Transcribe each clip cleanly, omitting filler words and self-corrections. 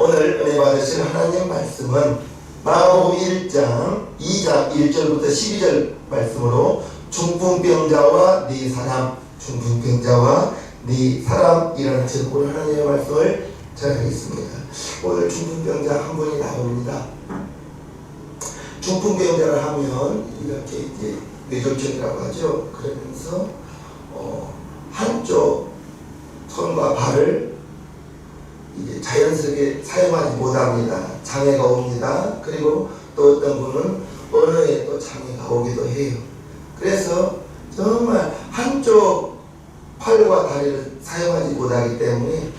오늘 은혜 받으실 하나님 말씀은 마가복음 1장 2장 1절부터 12절 말씀으로 중풍병자와 네 사람, 중풍병자와 네 사람이라는 제목으로 하나님의 말씀을 전하겠습니다. 오늘 중풍병자 한 분이 나옵니다. 중풍병자를 하면 이렇게 이제 뇌졸중이라고 하죠. 그러면서 한쪽 손과 발을 이제 자연스럽게 사용하지 못합니다. 장애가 옵니다. 그리고 또 어떤 분은 언어에 또 장애가 오기도 해요. 그래서 정말 한쪽 팔과 다리를 사용하지 못하기 때문에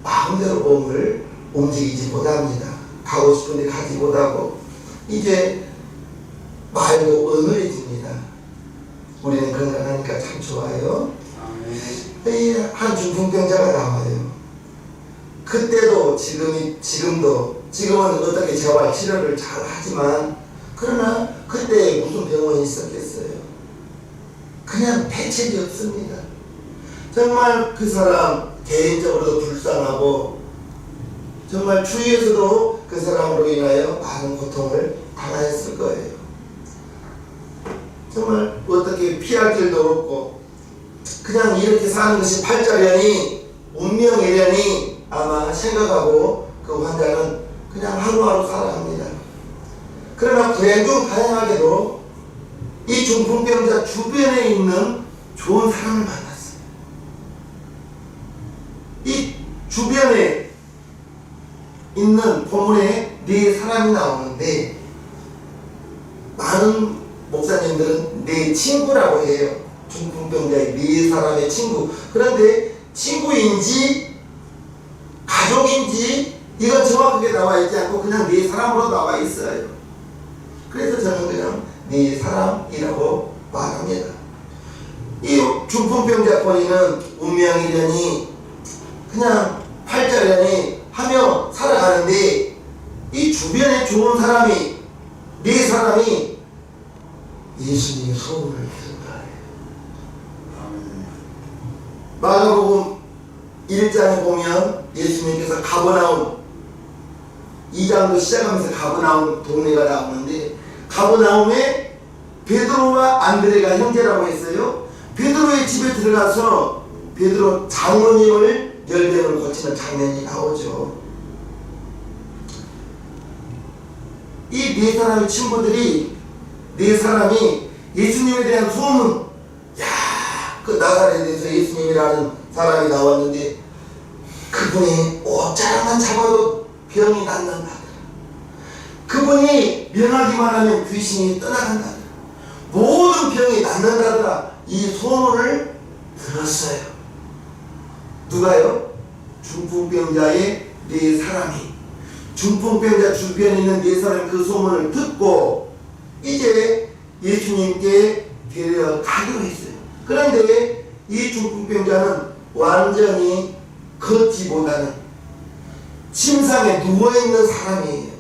마음대로 몸을 움직이지 못합니다. 가고 싶은데 가지 못하고 이제 말도 어눌해집니다. 우리는 건강하니까 참 좋아요. 한 중풍병자가 나와요. 그때도 지금은 어떻게 재활 치료를 잘 하지만 그러나 그때 무슨 병원이 있었겠어요? 그냥 대책이 없습니다. 정말 그 사람 개인적으로도 불쌍하고 정말 주위에서도 그 사람으로 인하여 많은 고통을 당하였을 거예요. 정말 어떻게 피할 길도 없고 그냥 이렇게 사는 것이 팔자련이 운명이려니 아마 생각하고 그 환자는 그냥 하루하루 살아갑니다. 그러나 불행 중 다행하게도 이 중풍병자 주변에 있는 좋은 사람을 만났어요. 이 주변에 있는 본문에 네 사람이 나오는데 많은 목사님들은 네 친구라고 해요. 중풍병자의 네 사람의 친구. 그런데 친구인지 가족인지 이건 정확하게 나와 있지 않고 그냥 네 사람으로 나와 있어요. 그래서 저는 그냥 네 사람이라고 말합니다. 이 중풍병자 본인은 운명이려니 그냥 팔자려니 하며 살아가는데 이 주변에 좋은 사람이 네 사람이 예수님의 소문을 들은 거예요. 마가복음 1장에 보면 예수님께서 가버나움 2장도 시작하면서 가버나움 동네가 나오는데 가버나움에 베드로와 안드레가 형제라고 했어요. 베드로의 집에 들어가서 베드로 장모님을 열병을 고치는 장면이 나오죠. 이 네 사람의 친구들이 네 사람이 예수님에 대한 소문, 그 나사렛에서 예수님이라는 사람이 나왔는데 그분이 옷자락만 잡아도 병이 낫는다. 그분이 명하기만 하면 귀신이 떠나간다. 모든 병이 낫는다더라. 이 소문을 들었어요. 누가요? 중풍병자의 네 사람이, 중풍병자 주변에 있는 네 사람이 그 소문을 듣고 이제 예수님께 데려가기로 했어요. 그런데 이 중풍병자는 완전히 걷지 못하는 침상에 누워있는 사람이에요.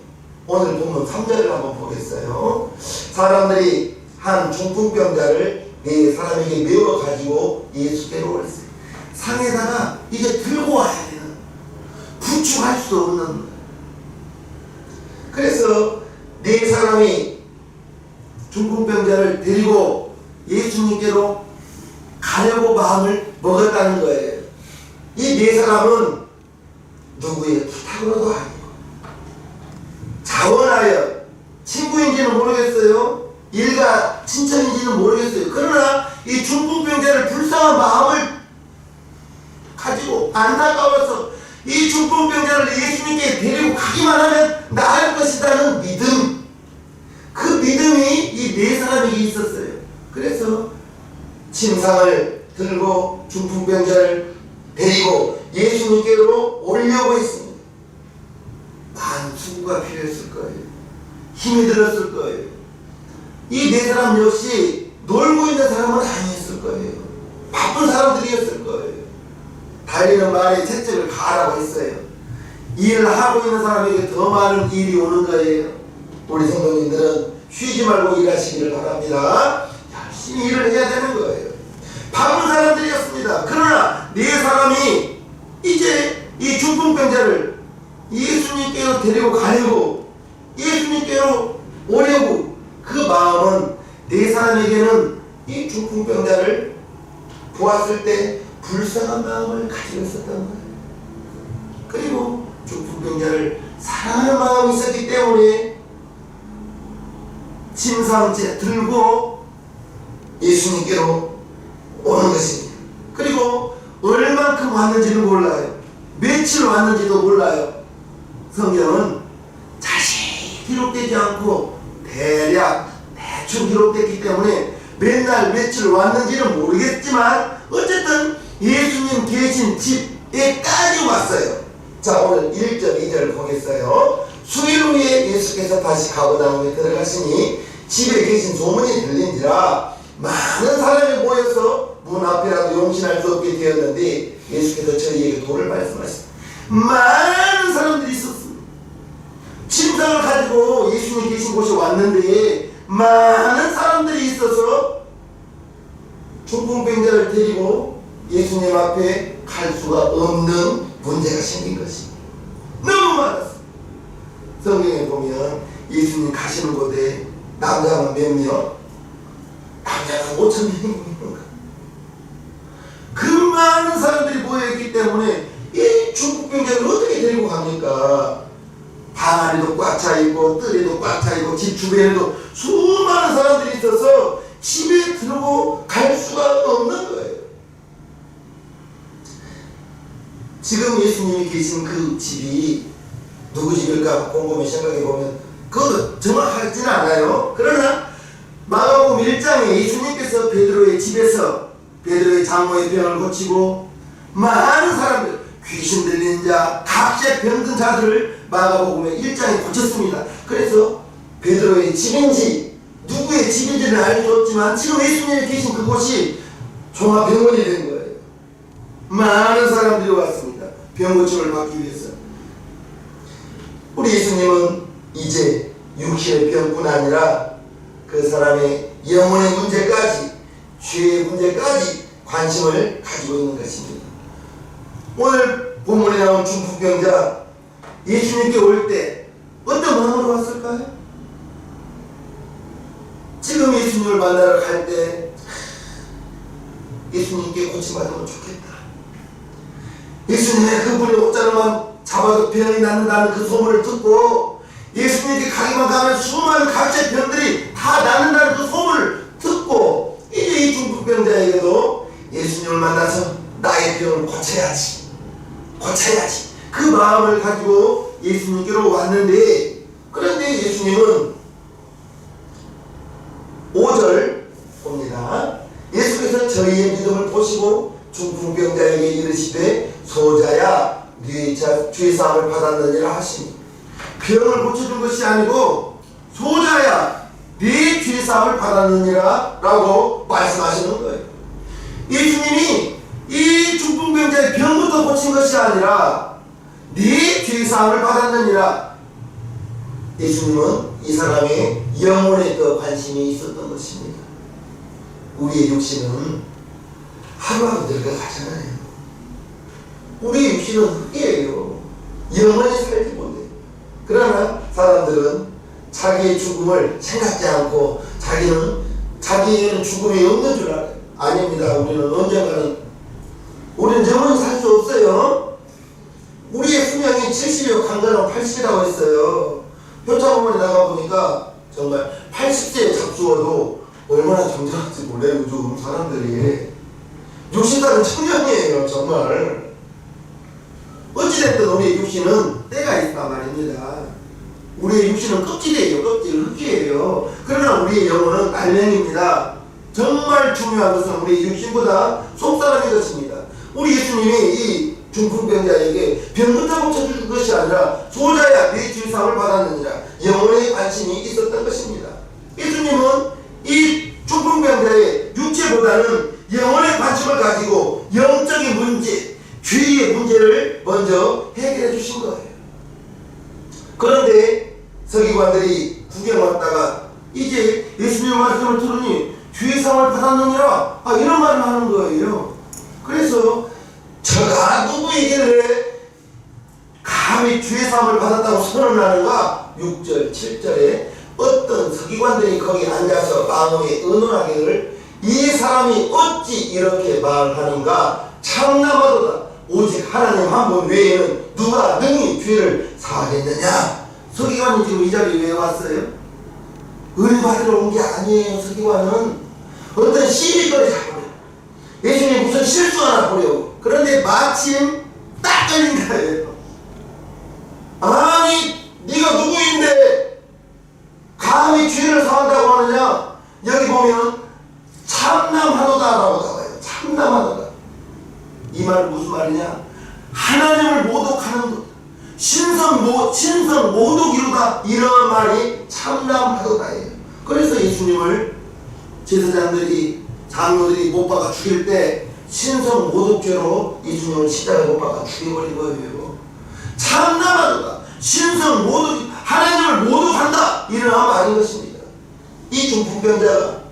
오늘 보면 3절을 한번 보겠어요. 사람들이 한 중풍병자를 네 사람에게 메워가지고 예수께로 왔어요. 상에다가 이제 들고 와야 되는, 부축할 수 없는. 그래서 네 사람이 중풍병자를 데리고 예수님께로 가려고 마음을 먹었다는 거예요. 이 네 사람은 누구의 부탁으로도 아니고 자원하여 친구인지는 모르겠어요. 일가 친척인지는 모르겠어요. 그러나 이 중풍병자를 불쌍한 마음을 가지고 안타까워서 이 중풍병자를 예수님께 데리고 가기만 하면 나을 것이라는 믿음, 그 믿음이 이 네 사람에게 있었어요. 그래서 침상을 들고 중풍병자를 데리고 예수님께로 오려고 했습니다. 많은 수고가 필요했을 거예요. 힘이 들었을 거예요. 이 네 사람 역시 놀고 있는 사람은 아니었을 거예요. 바쁜 사람들이었을 거예요. 달리는 말에 채찍을 가라고 했어요. 일을 하고 있는 사람에게 더 많은 일이 오는 거예요. 우리 성도님들은 쉬지 말고 일하시기를 바랍니다. 열심히 일을 해야 되는 거예요. 바쁜 사람들이었습니다. 그러나 네 사람이 이제 이 중풍병자를 예수님께로 데리고 가려고, 예수님께로 오려고, 그 마음은 네 사람에게는 이 중풍병자를 보았을 때 불쌍한 마음을 가지고 있었던 거예요. 그리고 중풍병자를 사랑하는 마음이 있었기 때문에 침상째 들고 예수님께로 오는 것입니다. 그리고 얼만큼 왔는지는 몰라요. 며칠 왔는지도 몰라요. 성경은 자세히 기록되지 않고 대략 대충 기록됐기 때문에 맨날 며칠 왔는지는 모르겠지만 어쨌든 예수님 계신 집에까지 왔어요. 자, 오늘 1절 2절 보겠어요. 수일 후에 예수께서 다시 가버나움에 들어가시니 집에 계신 소문이 들린지라 많은 사람이 모여서 문 앞이라도 용신할 수 없게 되었는데 예수께서 저희에게 도를 말씀하셨습니다. 많은 사람들이 있었습니다. 침상을 가지고 예수님 계신 곳에 왔는데 많은 사람들이 있어서 중풍병자를 데리고 예수님 앞에 갈 수가 없는 문제가 생긴 것입니다. 너무 많았어요. 성경에 보면 예수님 가시는 곳에 남자가 몇 명? 남자가 5,000명이 있는 거예요. 그 많은 사람들이 모여있기 때문에 이 중풍병자를 어떻게 데리고 갑니까? 방 안에도 꽉 차있고 뜰에도 꽉 차있고 집 주변에도 수많은 사람들이 있어서 집에 들고 갈 수가 없는 거예요. 지금 예수님이 계신 그 집이 누구 집일까 곰곰이 생각해보면 그것도 정확하지는 않아요. 그러나 마가복음 1장에 예수님께서 베드로의 집에서 베드로의 장모의 병을 고치고 많은 사람들, 귀신 들린 자, 각색 병든 자들을 마가복음의 1장에 고쳤습니다. 그래서 베드로의 집인지 누구의 집인지는 알 수 없지만 지금 예수님이 계신 그곳이 종합병원이 된 거예요. 많은 사람들이 왔습니다. 병고침을 받기 위해서. 우리 예수님은 이제 육신의 병뿐 아니라 그 사람의 영혼의 문제까지, 죄의 문제까지 관심을 가지고 있는 것입니다. 오늘 본문에 나온 중풍병자 예수님께 올 때 어떤 마음으로 왔을까요? 지금 예수님을 만나러 갈 때 예수님께 고침받으면 좋겠다. 예수님의 그분의 옷자루만 잡아도 병이 낫는다는 그 소문을 듣고 예수님께 가기만 가면 수많은 각종 병들이 다 낫는다는 그 소문을 듣고 이제 이 중풍병자에게도 예수님을 만나서 나의 병을 고쳐야지 그 마음을 가지고 예수님께로 왔는데, 그런데 예수님은 5절 봅니다. 예수께서 저희의 믿음을 보시고 중풍병자에게 이르시되 소자야 네 죄사함을 받았느니라 하시니, 병을 고쳐준 것이 아니고 소자야 네 죄사함을 받았느니라 라고 말씀하시는 거예요. 예수님이 이 중풍병자의 병부터 고친 것이 아니라 네 죄사함을 받았느니라. 예수님은 이 사람의 영혼에 더 관심이 있었던 것입니다. 우리의 육신은 하루하루 늙어가잖아요. 우리의 육신은 흙이에요. 영원히 살지 못해요. 그러나 사람들은 자기의 죽음을 생각지 않고 자기에는 죽음이 없는 줄 알아요. 아닙니다. 우리는 언젠가는, 우리는 영원히 살 수 없어요. 우리의 수명이 70이고 강자는 80이라고 했어요. 표창원에 나가보니까 정말 80세에 잡수어도 얼마나 정정한지 몰라요. 요즘 사람들이 60살은 청년이에요. 정말 어찌됐든 우리의 육신은 때가 있단 말입니다. 우리의 육신은 껍질이에요. 껍질, 흙이에요. 그러나 우리의 영혼은 날랭입니다. 정말 중요한 것은 우리의 육신보다 속사람인 것입니다. 우리 예수님이 이 중풍병자에게 병부터 고쳐줄 것이 아니라 소자야 네 죄사함을 받았느니라 영혼에 관심이 있었던 것입니다. 예수님은 이 중풍병자의 육체보다는 영혼에 관심을 가지고 영적인 문제, 죄의 문제를 먼저 해결해 주신 거예요. 그런데 서기관들이 구경 왔다가 이제 예수님의 말씀을 들으니 죄사함을 받았느니라 이런 말을 하는 거예요. 그래서 저가 누구이길래 감히 주의 사함을 받았다고 선언하는가? 6절 7절에 어떤 서기관들이 거기 앉아서 마음에 의논하기를 이 사람이 어찌 이렇게 말하는가? 참남하도다. 오직 하나님 한 분 외에는 누가 능히 죄를 사하겠느냐? 서기관이 지금 이 자리에 왜 왔어요? 을 받으러 온 게 아니에요. 서기관은 어떤 시비거리 잡으려, 예수님이 무슨 실수 하나 보려고. 그런데 마침 딱 걸린 거예요. 아니 네가 누구인데 감히 죄를 사한다고 하느냐? 여기 보면 참남하도다라고 나와요. 참남하도다. 이 말은 무슨 말이냐? 하나님을 모독하는 것, 신성 모독이로다, 이런 말이 참남하도다예요. 그래서 예수님을 제사장들이, 장로들이 못 박아 죽일 때 신성 모독죄로 예수님을 십자가에 못 박아 죽여버린 거예요. 참남하도다, 신성 모독, 하나님을 모독한다, 이런 말인 것입니다. 이 중풍병자가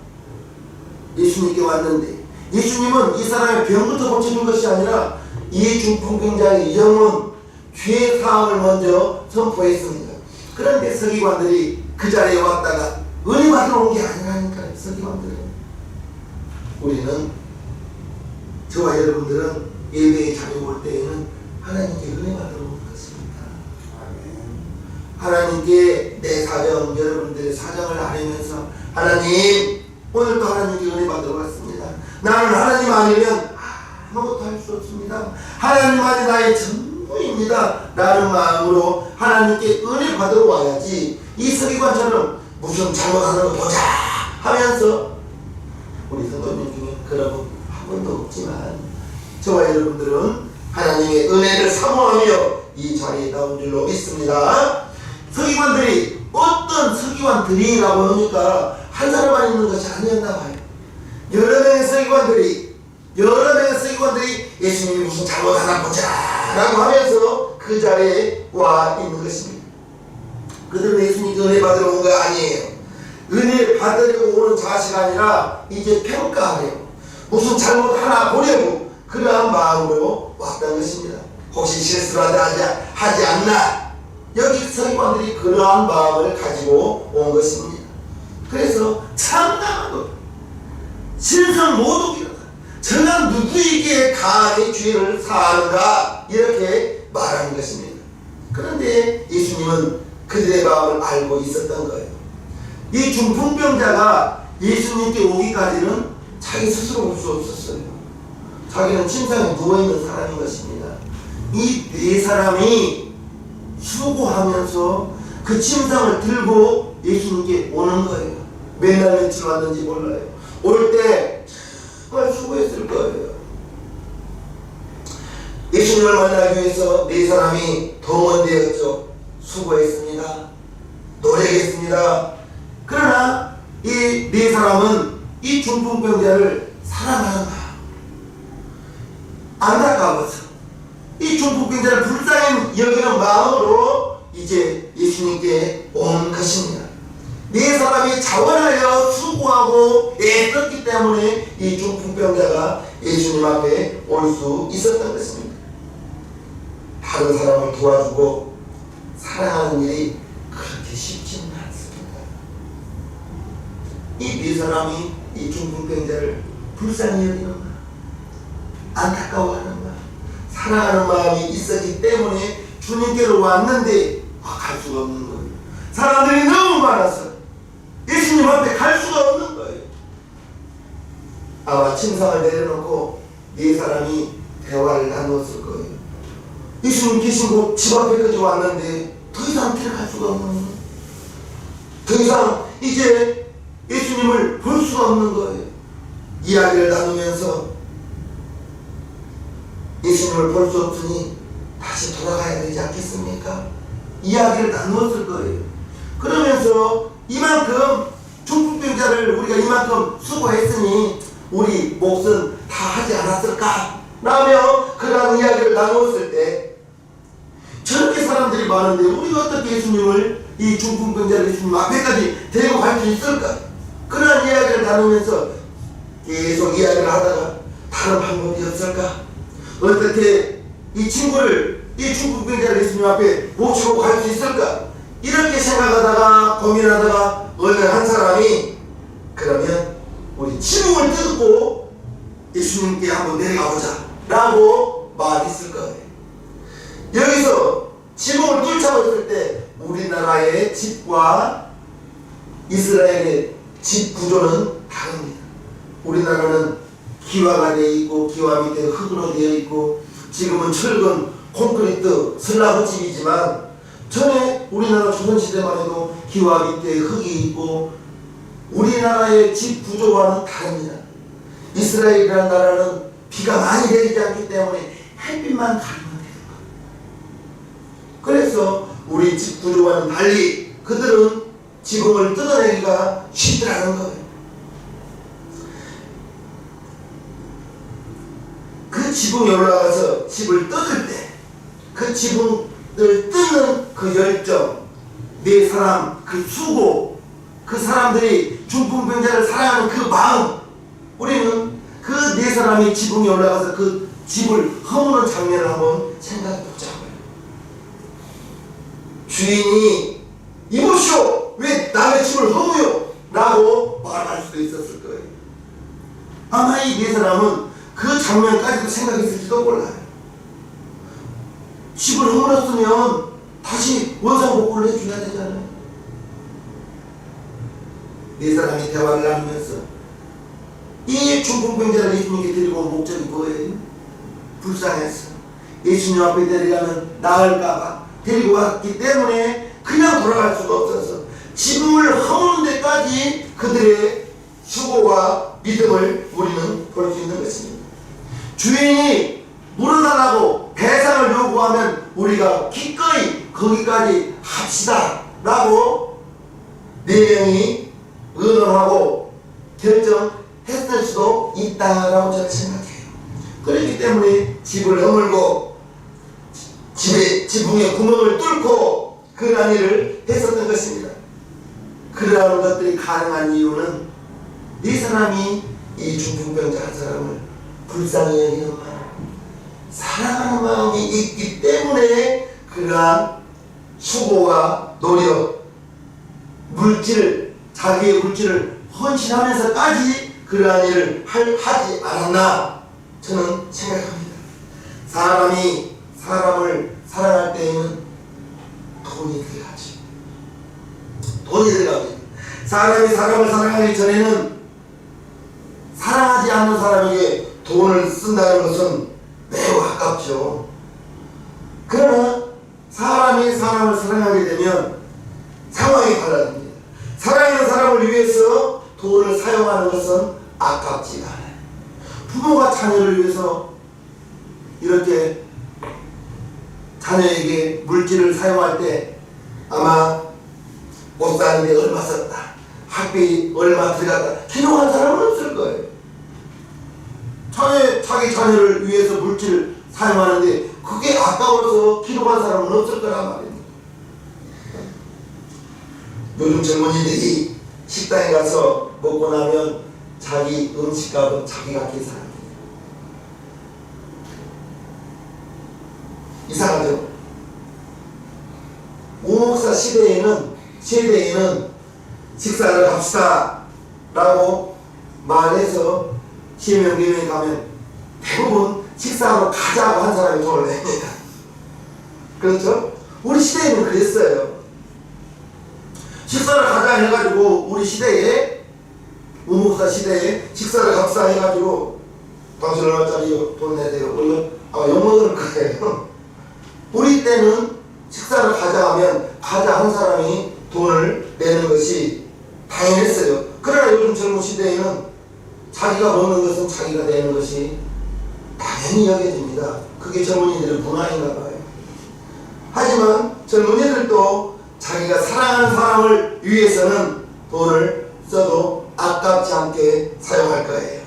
예수님께 왔는데 예수님은 이 사람의 병부터 고쳐준 것이 아니라 이 중풍병자의 영혼, 죄 사함을 먼저 선포했습니다. 그런데 서기관들이 그 자리에 왔다가 은혜 받으러 온 게 아니라니까요. 서기관들은. 우리는, 저와 여러분들은 예배에 자주 올 때에는 하나님께 은혜 받으러 온 것입니다. 하나님께 내 사정, 여러분들의 사정을 알면서 하나님, 오늘도 하나님께 은혜 받으러 왔습니다. 나는 하나님 아니면 아무것도 할 수 없습니다. 하나님만이 나의 전부입니다. 라는 마음으로 하나님께 은혜 받으러 와야지, 이 서기관처럼 무슨 잘못하는 거 보자 하면서, 우리 성도님 중에 그런 분 한 번도 없지만 저와 여러분들은 하나님의 은혜를 사모하며 이 자리에 나온 줄로 믿습니다. 서기관들이, 어떤 서기관들이라고 하니까 한 사람만 있는 것이 아니었나 봐요. 여러 명의 서기관들이 예수님이 무슨 잘못하나 보자 라고 하면서 그 자리에 와 있는 것입니다. 그들은 예수님께 은혜 받으러 온 거 아니에요. 은혜 받으려고 오는 자세가 아니라 이제 평가하려고, 무슨 잘못 하나 보려고, 그러한 마음으로 왔다는 것입니다. 혹시 실수라도 하지 않나? 여기 서기관들이 그러한 마음을 가지고 온 것입니다. 그래서 참남한 것, 신성 모독이다. 저는 누구에게 감히 죄를 사하는가? 이렇게 말하는 것입니다. 그런데 예수님은 그들의 마음을 알고 있었던 거예요. 이 중풍병자가 예수님께 오기까지는 자기 스스로 올 수 없었어요. 자기는 침상에 누워있는 사람인 것입니다. 이 네 사람이 수고하면서 그 침상을 들고 예수님께 오는 거예요. 몇날 며칠 왔는지 몰라요. 올 때 정말 수고했을 거예요. 예수님을 만나기 위해서 네 사람이 동원되었죠. 수고했습니다. 노력했습니다. 그러나 이 네 사람은 이 중풍병자를 사랑하는 마음, 안타까워서 이 중풍병자를 불쌍히 여기는 마음으로 이제 예수님께 온 것입니다. 네 사람이 자원하여 수고하고 애썼기 때문에 이 중풍병자가 예수님 앞에 올 수 있었던 것입니다. 다른 사람을 도와주고 사랑하는 일이 그렇게 쉽지는 않습니다. 이 네 사람이 이 중풍병자를 불쌍히 여기는 마음, 안타까워하는 마음, 사랑하는 마음이 있었기 때문에 주님께로 왔는데 갈 수가 없는 거예요. 사람들이 너무 많아서 예수님 앞에 갈 수가 없는 거예요. 아마 침상을 내려놓고 네 사람이 대화를 나눴을 거예요. 예수님 계신 곳 집 앞에까지 왔는데 더 이상 들어갈 수가 없는 거예요. 더 이상 이제 예수님을 볼 수가 없는 거예요. 이야기를 나누면서 예수님을 볼 수 없으니 다시 돌아가야 되지 않겠습니까? 이야기를 나누었을 거예요. 그러면서 이만큼 중풍병자를 우리가 이만큼 수고했으니 우리 몫은 다 하지 않았을까? 라며 그러한 이야기를 나누었을 때 저렇게 사람들이 많은데 우리가 어떻게 예수님을, 이 중풍병자를 예수님 앞에까지 데리고 갈 수 있을까? 그러한 이야기를 나누면서 계속 이야기를 하다가 다른 방법이 없을까? 어떻게 이 친구를, 이 중풍병자를 예수님 앞에 모시고 갈 수 있을까? 이렇게 생각하다가 고민하다가 어느 한 사람이 그러면 우리 지붕을 뜯고 예수님께 한번 내려가보자 라고 말했을 거예요. 여기서 지붕을 뚫자고 했을 때 우리나라의 집과 이스라엘의 집 구조는 다릅니다. 우리나라는 기와가 되어 있고 기와 밑에 흙으로 되어 있고 지금은 철근 콘크리트 슬라브 집이지만 전에 우리나라 조선시대만 해도 기와 밑에 흙이 있고 우리나라의 집 구조와는 다릅니다. 이스라엘이라는 나라는 비가 많이 내리지 않기 때문에 햇빛만 가리면 돼요. 그래서 우리 집 구조와는 달리 그들은 지붕을 뜯어내기가 쉽더라는 거예요. 그 지붕에 올라가서 집을 뜯을 때 그 지붕을 뜯는 그 열정, 네 사람 그 수고, 그 사람들이 중풍병자를 사랑하는 그 마음, 우리는 그 네 사람이 지붕에 올라가서 그 집을 허무는 장면을 한번 생각해 보자고요. 주인이 이보시오, 왜 남의 집을 허무요? 라고 말할 수도 있었을 거예요. 아마 이 네 사람은 그 장면까지도 생각했을지도 몰라요. 집을 허물었으면 다시 원상복구를 해줘야 되잖아요. 네 사람이 대화를 나누면서 이 중풍병자를 예수님께 데리고 온 목적이 뭐예요? 불쌍해서 예수님 앞에 데려가면 나을까봐 데리고 왔기 때문에 그냥 돌아갈 수가 없어서 지붕을 허무는 데까지 그들의 수고와 믿음을 우리는 볼 수 있는 것입니다. 주인이 물어달라고 배상을 요구하면 우리가 기꺼이 거기까지 합시다 라고 네 명이 의논하고 결정했을 수도 있다라고 저는 생각해요. 그렇기 때문에 집을 허물고 지붕에 구멍을 뚫고 그러한 일을 했었던 것입니다. 그러한 것들이 가능한 이유는 이 사람이 이 중풍병자 한 사람을 불쌍히 여기는 마음, 사랑하는 마음이 있기 때문에 그러한 수고와 노력, 자기의 물질을 헌신하면서까지 그러한 일을 하지 않았나 저는 생각합니다. 사람이 사람을 사랑할 때에는 돈이 들어가죠. 돈이 들어갑니다. 사람이 사람을 사랑하기 전에는 사랑하지 않는 사람에게 돈을 쓴다는 것은 매우 아깝죠. 그러나 사람이 사람을 사랑하게 되면 상황이 달라집니다. 사랑하는 사람을 위해서 돈을 사용하는 것은 아깝지가 않아요. 부모가 자녀를 위해서 이렇게 자녀에게 물질을 사용할 때 아마 옷 사는데 얼마 썼다, 학비 얼마 들어갔다 기록한 사람은 없을 거예요. 자기 자녀를 위해서 물질을 사용하는데 그게 아까워서 기록한 사람은 없을 거란 말입니다. 요즘 젊은이들이 식당에 가서 먹고 나면 자기 음식값은 자기가 계산합니다. 이상하죠? 우목사 세대에는 식사를 갑시다 라고 말해서 10명, 4명이 가면 대부분 식사하러 가자고 한 사람이 돈을 냅니다. 그렇죠? 우리 시대에는 그랬어요. 식사를 가자 해가지고 우리 시대에 우목사 시대에 식사를 갑시다 해가지고 당신 얼마짜리 돈 내세요. 물론 아마 욕먹을 거예요. 우리 때는 식사를 가자 하면 가자 한 사람이 돈을 내는 것이 당연했어요. 그러나 요즘 젊은 시대에는 자기가 먹는 것은 자기가 내는 것이 당연히 여겨집니다. 그게 젊은이들의 문화인가 봐요. 하지만 젊은이들도 자기가 사랑하는 사람을 위해서는 돈을 써도 아깝지 않게 사용할 거예요.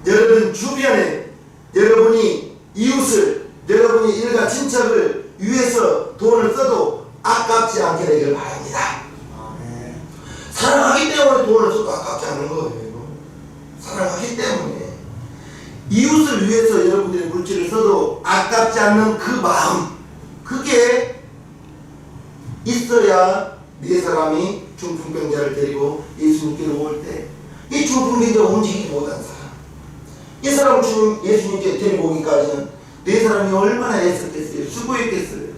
여러분 주변에 여러분이 이웃을, 여러분이 일가 친척을 위해서 돈을 써도 아깝지 않게 되기를 바랍니다. 사랑하기 때문에 돈을 써도 아깝지 않은 거예요. 사랑하기 때문에 이웃을 위해서 여러분들이 물질을 써도 아깝지 않는 그 마음, 그제야 네 사람이 중풍병자를 데리고 예수님께로 올 때 이 중풍병자가 움직이지 못한 사람, 이 사람을 주님 예수님께 데리고 오기까지는 네 사람이 얼마나 애썼겠어요. 수고했겠어요.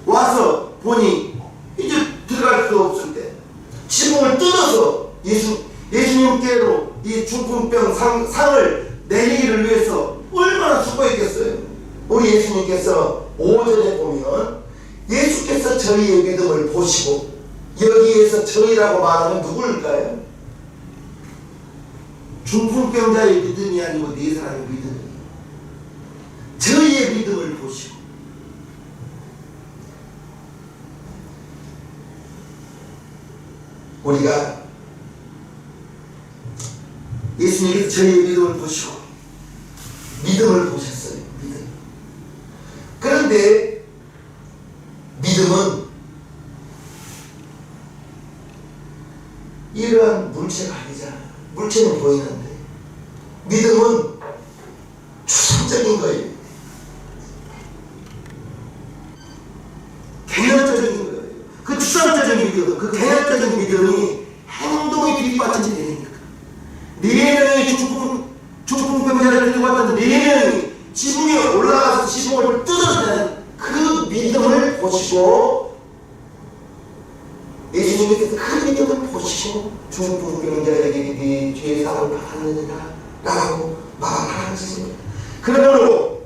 와서 보니 이제 들어갈 수 없을 때 지붕을 뜯어서 예수님께로 이 중풍병 상을 내리기를 위해서 얼마나 수고했겠어요. 우리 예수님께서 5절에 보면 예수께서 저희의 믿음을 보시고, 여기에서 저희라고 말하면 누구일까요? 중풍병자의 믿음이 아니고 네 사람의 믿음이에요. 저희의 믿음을 보시고, 우리가 예수님께서 저희의 믿음을 보시고 믿음을 보셨어요. 믿음. 그런데 믿음은 이러한 물체가 아니잖아요. 물체는 보이는데 믿음은 추상적인 거예요. 개념적인 거예요. 그 추상적인 믿음, 그 개념적인 믿음이 행동에 뒷받침이 되니까 네 명의 중풍병자를 들고 왔던 네 명이 지붕에 올라가서 지붕을 뜯어내는 그 믿음을 보시고, 예수님께서 그 믿음을 보시고 중풍병자에게 네 죄의 사함을 받았느니라 라고 말하는 것입니다. 그러므로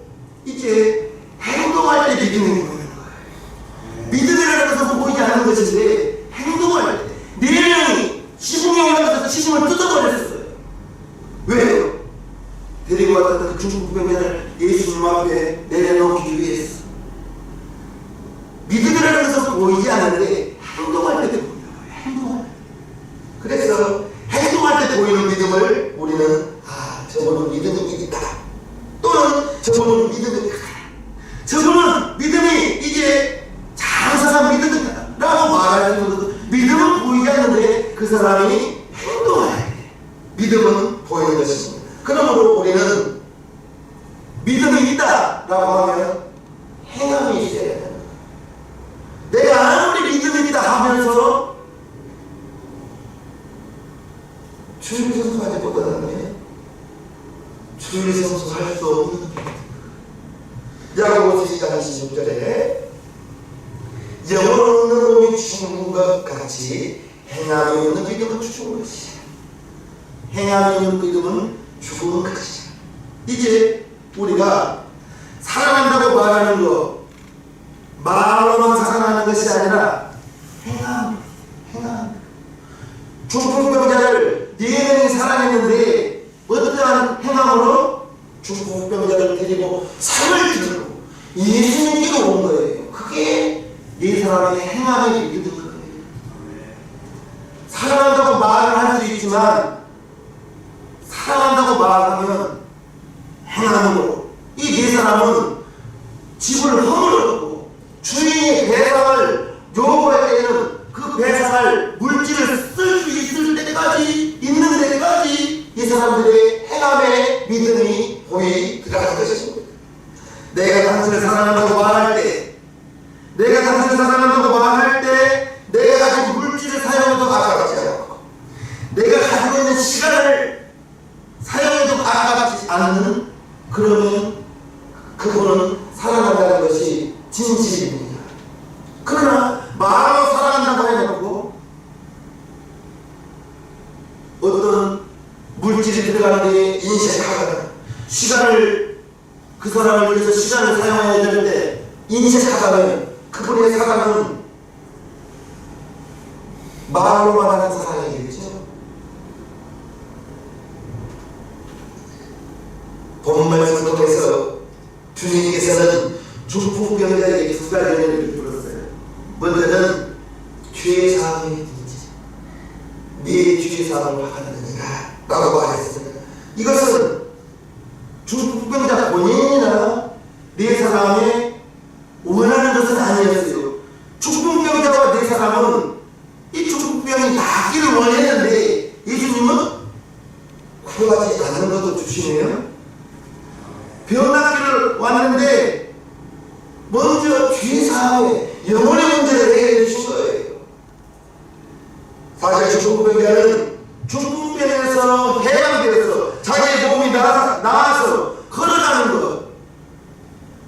이제 행동할 때 믿음이 보이는 거예요. 믿음이라는 것은 보이지 않는 것인데 행동할 때 네 명이 지붕에 올라가서 지붕을 뜯어버렸어요. 왜요? 데리고 왔던 그 중풍병자를 예수님 앞에 내려놓기 위해서. 믿음이라는 것은 보이지 않는데 행동할 때 보이는 거예요. 행동할 때. 그래서 행동할 때 보이는 믿음을 우리는 저분은 믿음이 있다, 또는 저분은 믿음이 있다, 저분은 믿음이 이제 장사한 믿음이다 라고 말하는 것은 믿음은 보이지 않는데 그 사람이 행동할 때 믿음은 보이는 것입니다. 그러므로 우리는 믿음이 있다 라고 하면 행함이 있어야 된다. 내가 아무리 믿음이 있다 하면서 주일성수하지 못하다면 주일성수 할 수 없는 야고보서 2장 16절에 영혼 없는 몸이 죽은 것 같이 행함이 없는 믿음은 죽은 것이야. 행함이 없는 믿음은 죽은 것이야. 이제 우리가 살아난다고 말하는 거 말로만 살아나는 것이 아니라 행함. 중풍병자를 네 명이 살아냈는데 어떠한 행함으로 중풍병자를 데리고 산을 들고 예수님께로 온 거예요. 그게 네 사람의 행함의 믿음인 거예요. 살아난다고 말을 할 수 있지만 살아난다고 말하면 행함으로 이 네 사람은 집을 허물었고 주인이 배상을 요구할 때에는 그 배상할 물질을 쓸 수 있을 때까지 있는 데까지 이 사람들의 행함의 믿음이 보이 들어간 것입니다. 내가 당신을 사랑한다고 말할 때, 내가 당신을 사랑한다고 말할 때 내가 가진 물질을 사용해도 아깝지 않고 내가 가지고 있는 시간을 사용해도 아깝지 않는, 그러면 그거는 사랑한다는 것이 진실입니다. 그러나 말로 사랑한다고 해놓고 어떤 물질이 들어가는 데 인색하거나 시간을 그 사람을 위해서 시간을 사용해야 되는데 인색하다면 그분의 사랑은 말로만 하는 사랑이겠죠. 본 말씀을 통해서 주님께서는 중풍병자에게 두 가지 은혜를 베풀었어요. 먼저는 죄의 사함의 문제, 네 죄의 사함을 받았느니라 라고 말했습니다. 이것은 중풍병자 본인이나 네 사람의 원하는 것은 아니었어요. 중풍병자와 네 사람은 이 중풍병이 낫기를 원했는데 예수님은 구하지 않는 것도 주시네요. 병 낫기를 왔는데 먼저 죄사함에 영혼의 문제를 해결해 주신 거예요. 자기 중풍병자는 중풍병에서 해방되어서 자기 몸이 나아서 걸어가는 것,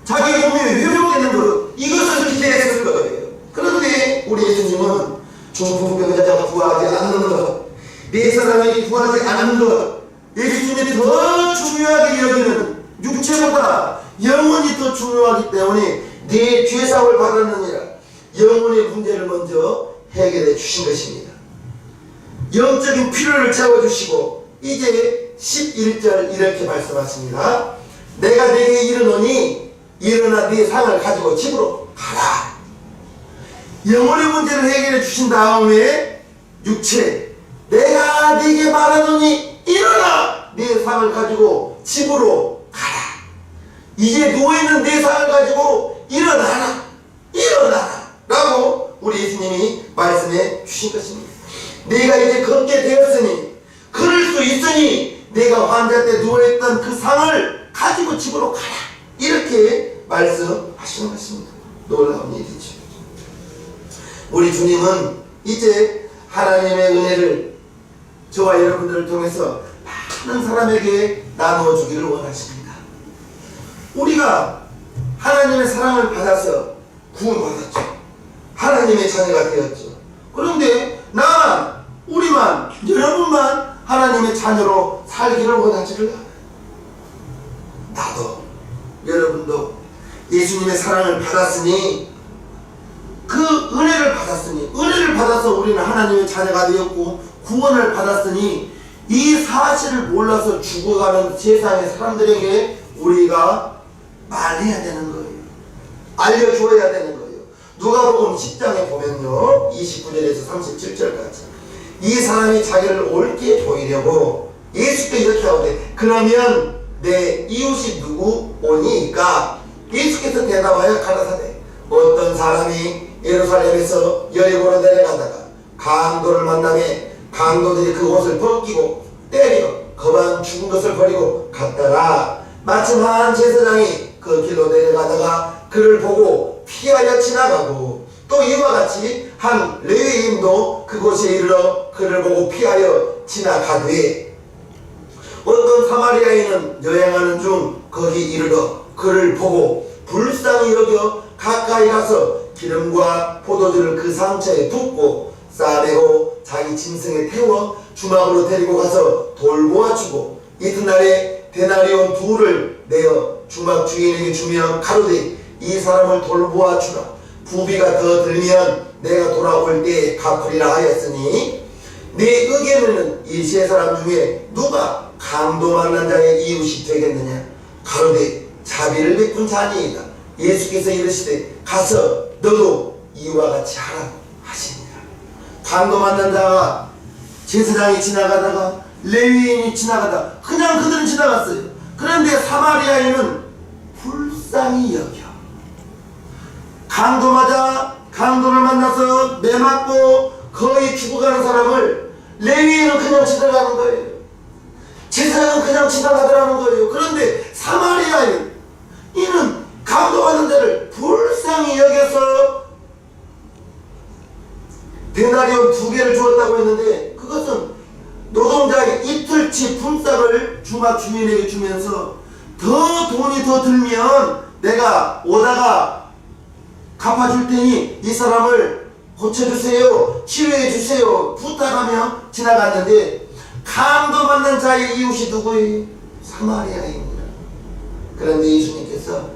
자기 몸이 회복되는 것, 이것을 기대했을 거예요. 그런데 우리 예수님은 중풍병자가 구하지 않는 것, 네 사람이 구하지 않는 것, 예수님이 더 중요하게 여기는 육체보다 영혼이 더 중요하기 때문에 네 죄사함을 받았느니라, 영혼의 문제를 먼저 해결해 주신 것입니다. 영적인 필요를 채워주시고 이제 11절 이렇게 말씀하십니다. 내가 네게 이르노니 일어나 네 상을 가지고 집으로 가라. 영혼의 문제를 해결해 주신 다음에 육체, 내가 네게 말하노니 일어나 네 상을 가지고 집으로 가라. 이제 누워있는 네 상을 가지고 일어나라 라고 우리 예수님이 말씀해 주신 것입니다. 네가 이제 걷게 되었으니, 걸을 수 있으니 내가 환자 때 누워있던 그 상을 가지고 집으로 가라, 이렇게 말씀하시는 것입니다. 놀라운 일이죠. 우리 주님은 이제 하나님의 은혜를 저와 여러분들을 통해서 많은 사람에게 나누어 주기를 원하십니다. 우리가 하나님의 사랑을 받아서 구원받았죠. 하나님의 자녀가 되었죠. 그런데 나만, 우리만, 여러분만 하나님의 자녀로 살기를 원하지를 않아요. 나도, 여러분도 예수님의 사랑을 받았으니, 그 은혜를 받아서 우리는 하나님의 자녀가 되었고 구원을 받았으니, 이 사실을 몰라서 죽어가는 세상의 사람들에게 우리가 말해야 되는 거예요. 알려줘야 되는 거예요. 누가복음 10장에 보면요, 29절에서 37절까지 이 사람이 자기를 옳게 보이려고 예수께 이렇게 하오되 그러면 내 이웃이 누구오니까? 예수께서 대답하여 가라사대 어떤 사람이 예루살렘에서 여리고로 내려가다가 강도를 만나매 강도들이 그 옷을 벗기고 때려 거반 죽은 것을 버리고 갔다가 마침 한 제사장이 그 길로 내려가다가 그를 보고 피하여 지나가고, 또 이와 같이 한 레위인도 그곳에 이르러 그를 보고 피하여 지나가되, 어떤 사마리아인은 여행하는 중 거기 이르러 그를 보고 불쌍히 여겨 가까이 가서 기름과 포도주를 그 상처에 붓고 싸매고 자기 짐승에 태워 주막으로 데리고 가서 돌보아 주고, 이튿날에 데나리온 둘을 내어 주막 주인에게 주며 가로되 이 사람을 돌보아 주라. 부비가 더 들면 내가 돌아올 때에 갚으리라 하였으니, 네 의견에는 이 세 사람 중에 누가 강도 만난 자의 이웃이 되겠느냐? 가로되 자비를 베푼 자니이다. 예수께서 이르시되 가서 너도 이와 같이 하라 하시니라. 강도 만난 자가 제사장이 지나가다가 레위인이 지나가다 그냥 그들은 지나갔어요. 그런데 사마리아인은 불쌍히 여겨 강도를 만나서 매맞고 거의 죽어가는 사람을 레위인은 그냥 지나가는 거예요. 제사장은 그냥 지나가더라는 거예요. 그런데 사마리아인 이는 강도받는 자를 불쌍히 여겨서 데나리온 2개를 주었다고 했는데, 그것은 노동자의 이틀치 품삯을 주막 주민에게 주면서 더 돈이 더 들면 내가 오다가 갚아줄 테니 이 사람을 고쳐주세요, 치료해주세요 부탁하며 지나갔는데, 강도받는 자의 이웃이 누구예요? 사마리아인이라. 그런데 예수님께서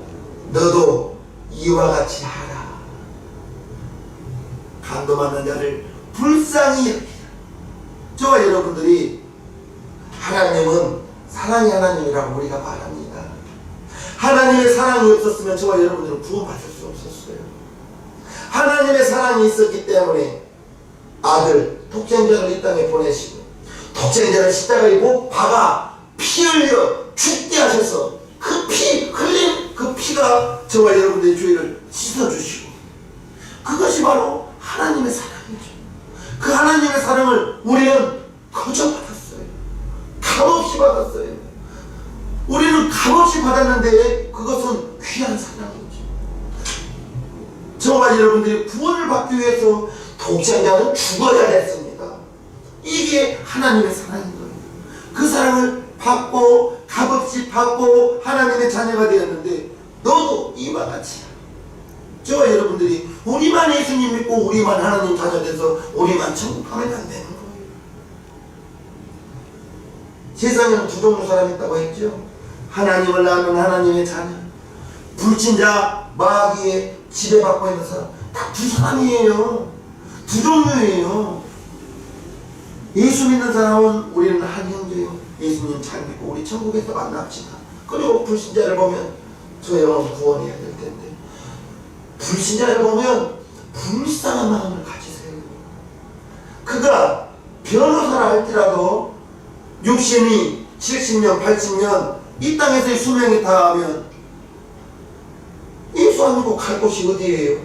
너도 이와 같이 하라. 강도받는 자를 불쌍히 여기라. 저와 여러분들이, 하나님은 사랑의 하나님이라고 우리가 말합니다. 하나님의 사랑이 없었으면 저와 여러분들은 구원받을 수 없었어요. 하나님의 사랑이 있었기 때문에 아들 독생자를 이 땅에 보내시고, 독생자를 십자가에 못 박아 피 흘려 죽게 하셔서 그 피 흘린 그 피가 저와 여러분들의 죄를 씻어주시고, 그것이 바로 하나님의 사랑이죠. 그 하나님의 사랑을 우리는 거저 받았어요. 값없이 받았어요. 우리는 값없이 받았는데 그것은 귀한 사랑이죠. 저와 여러분들이 구원을 받기 위해서 독생자는 죽어야 했습니다. 이게 하나님의 사랑인 거예요. 그 사랑을 받고 값없이 받고 하나님의 자녀가 되었는데, 너도 이와 같이 저와 여러분들이 우리만 예수님 믿고 우리만 하나님 자녀 돼서 우리만 천국 가면 안 되는 거예요. 세상에는 두 종류 사람이 있다고 했죠. 하나님을 낳는 하나님의 자녀, 불신자 마귀의 지배받고 있는 사람. 딱 두 사람이에요. 두 종류예요. 예수 믿는 사람은 우리는 한 형제요. 예수님 잘 믿고 우리 천국에서 만납시다. 그리고 불신자를 보면 저 영혼 구원해야 될 텐데, 불신자를 보면 불쌍한 마음을 가지세요. 그가 변호사라 할지라도 육신이 70년 80년 이 땅에서의 수명이 다하면 예수 안 믿고 갈 곳이 어디예요?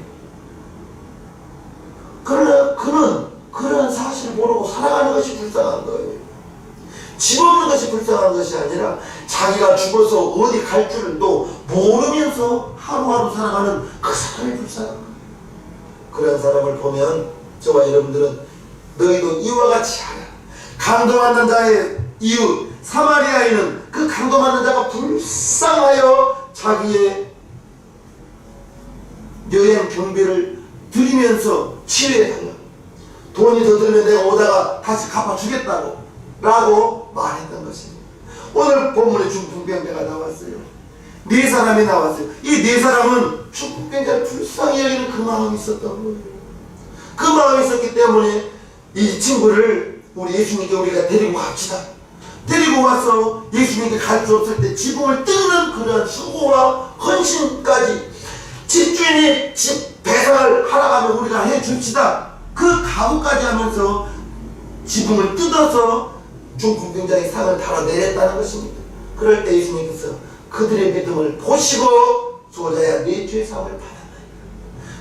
그러나 그는 그런 사실을 모르고 살아가는 것이 불쌍한 거예요. 집 없는 것이 불쌍한 것이 아니라 자기가 죽어서 어디 갈 줄을 또 모르면서 하루하루 살아가는 그 사람이 불쌍한 거예요. 그런 사람을 보면 저와 여러분들은 너희도 이와 같이 하라. 강도받는 자의 이유, 사마리아인은 그 강도받는 자가 불쌍하여 자기의 여행 경비를 드리면서 치료해달라. 돈이 더 들면 내가 오다가 다시 갚아주겠다고 라고 말했던 것입니다. 오늘 본문에 중풍병자가 나왔어요. 네 사람이 나왔어요. 이 네 사람은 중풍병자를 불쌍히 여기는 그 마음이 있었던 거예요. 그 마음이 있었기 때문에 이 친구를 우리 예수님께 우리가 데리고 갑시다. 데리고 와서 예수님께 가르쳤을 때 지붕을 뜯는 그런 수고와 헌신까지, 집주인이 집 배상을 하라고 하면 우리가 해줍시다. 그 각오까지 하면서 지붕을 뜯어서 중풍병자의 상을 달아내렸다는 것입니다. 그럴 때 예수님께서 그들의 믿음을 보시고 소자야 네 죄의 사함을 받았나이다.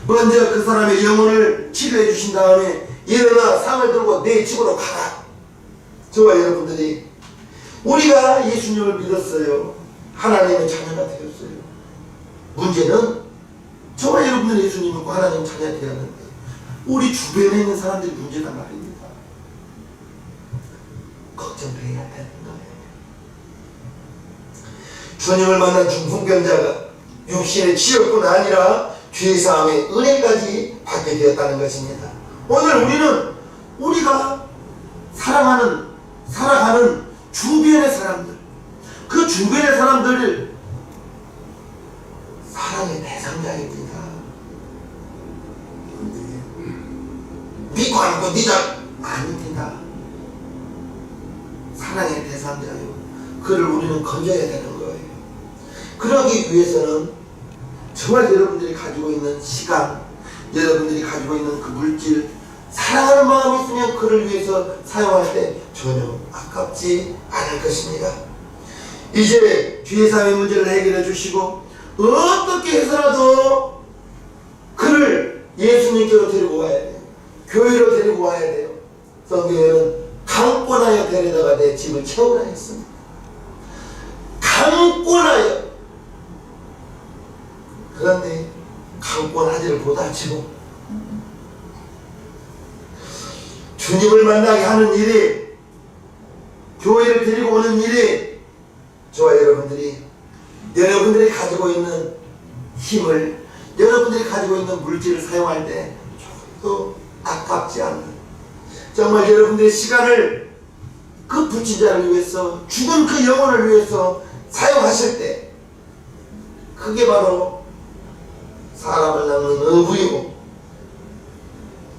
먼저 그 사람의 영혼을 치료해 주신 다음에 일어나 상을 들고 내 집으로 가라. 저와 여러분들이 우리가 예수님을 믿었어요. 하나님의 자녀가 되었어요. 문제는 저와 여러분들이 예수님 믿고 하나님 자녀가 되었는데 우리 주변에 있는 사람들이 문제다 말입니다. 걱정돼야 되는 거예요. 주님을 만난 중풍병자가 육신의 치료뿐 아니라 죄사함의 은혜까지 받게 되었다는 것입니다. 오늘 우리는 우리가 살아가는 주변의 사람들, 그 주변의 사람들을 사랑의 대상자입니다. 믿고 안 믿고 니자 아닙니다. 사랑의 대상자요. 그를 우리는 건져야 되는 거예요. 그러기 위해서는 정말 여러분들이 가지고 있는 시간, 여러분들이 가지고 있는 그 물질, 사랑하는 마음이 있으면 그를 위해서 사용할 때 전혀 아깝지 않을 것입니다. 이제 죄사함의 문제를 해결해 주시고 어떻게 해서라도 그를 예수님께로 데리고 와야 돼요. 교회로 데리고 와야 돼요. 성경에는 강권하여 데려다가 내 집을 채우라 했습니다. 강권하여. 그런데 강권하지를 못하시고 주님을 만나게 하는 일이, 교회를 데리고 오는 일이, 저와 여러분들이 가지고 있는 힘을, 여러분들이 가지고 있는 물질을 사용할 때 조금도 아깝지 않는, 정말 여러분들의 시간을 그 불신자를 위해서, 죽은 그 영혼을 위해서 사용하실 때 그게 바로 사람을 낳는 어부이고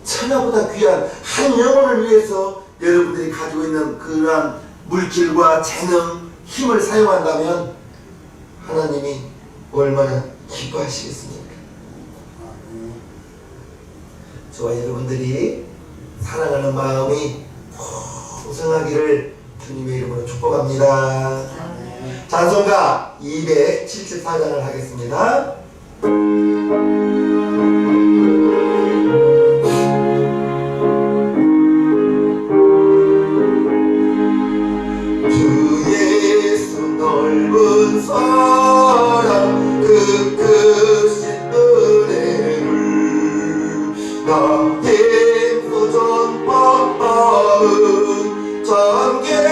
천하보다 귀한 한 영혼을 위해서 여러분들이 가지고 있는 그러한 물질과 재능, 힘을 사용한다면 하나님이 얼마나 기뻐하시겠습니까? 저와 여러분들이 사랑하는 마음이 풍성하기를 주님의 이름으로 축복합니다. 찬송가 274장을 하겠습니다. 주 예수 넓은 사랑 그 크신 은혜를 나에게 전파하는 함께